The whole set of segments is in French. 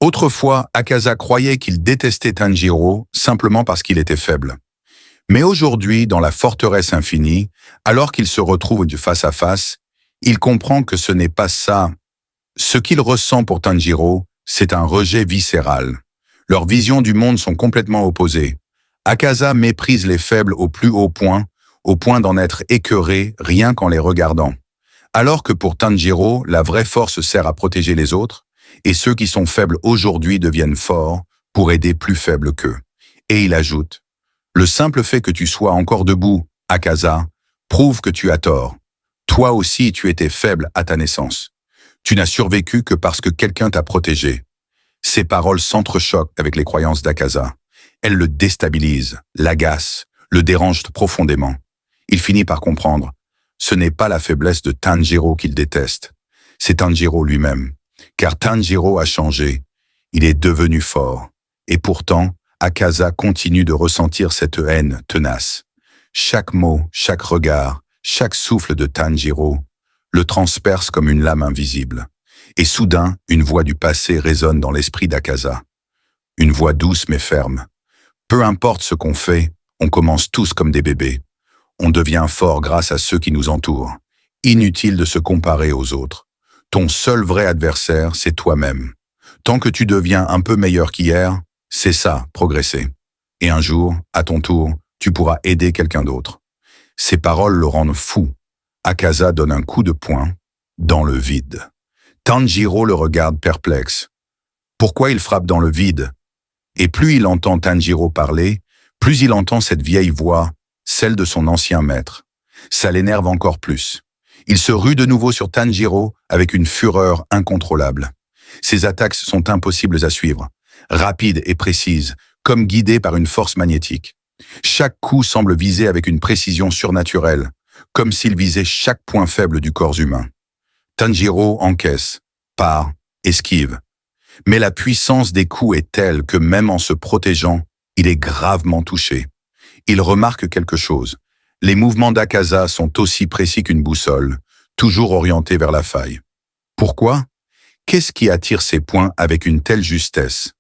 Autrefois, Akaza croyait qu'il détestait Tanjiro simplement parce qu'il était faible. Mais aujourd'hui, dans la forteresse infinie, alors qu'il se retrouve du face à face, il comprend que ce n'est pas ça. Ce qu'il ressent pour Tanjiro, c'est un rejet viscéral. Leurs visions du monde sont complètement opposées. Akaza méprise les faibles au plus haut point d'en être écœuré rien qu'en les regardant. Alors que pour Tanjiro, la vraie force sert à protéger les autres, et ceux qui sont faibles aujourd'hui deviennent forts pour aider plus faibles qu'eux. Et il ajoute, « Le simple fait que tu sois encore debout, Akaza, prouve que tu as tort. Toi aussi tu étais faible à ta naissance. Tu n'as survécu que parce que quelqu'un t'a protégé. » Ces paroles s'entrechoquent avec les croyances d'Akaza. Elles le déstabilisent, l'agacent, le dérangent profondément. Il finit par comprendre. Ce n'est pas la faiblesse de Tanjiro qu'il déteste. C'est Tanjiro lui-même. Car Tanjiro a changé. Il est devenu fort. Et pourtant, Akaza continue de ressentir cette haine tenace. Chaque mot, chaque regard, chaque souffle de Tanjiro le transperce comme une lame invisible. Et soudain, une voix du passé résonne dans l'esprit d'Akaza. Une voix douce mais ferme. Peu importe ce qu'on fait, on commence tous comme des bébés. On devient fort grâce à ceux qui nous entourent. Inutile de se comparer aux autres. Ton seul vrai adversaire, c'est toi-même. Tant que tu deviens un peu meilleur qu'hier, c'est ça, progresser. Et un jour, à ton tour, tu pourras aider quelqu'un d'autre. Ces paroles le rendent fou. Akaza donne un coup de poing dans le vide. Tanjiro le regarde perplexe. Pourquoi il frappe dans le vide? Et plus il entend Tanjiro parler, plus il entend cette vieille voix, celle de son ancien maître. Ça l'énerve encore plus. Il se rue de nouveau sur Tanjiro avec une fureur incontrôlable. Ses attaques sont impossibles à suivre, rapides et précises, comme guidées par une force magnétique. Chaque coup semble viser avec une précision surnaturelle, comme s'il visait chaque point faible du corps humain. Tanjiro encaisse, part, esquive. Mais la puissance des coups est telle que même en se protégeant, il est gravement touché. Il remarque quelque chose. Les mouvements d'Akaza sont aussi précis qu'une boussole, toujours orientés vers la faille. Pourquoi? Qu'est-ce qui attire ces points avec une telle justesse?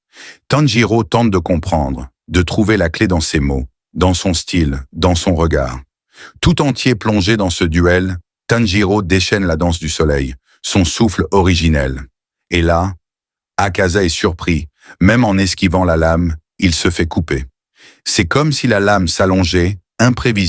Tanjiro tente de comprendre, de trouver la clé dans ses mots, dans son style, dans son regard. Tout entier plongé dans ce duel, Tanjiro déchaîne la danse du soleil, son souffle originel. Et là, Akaza est surpris. Même en esquivant la lame, il se fait couper. C'est comme si la lame s'allongeait, imprévisible.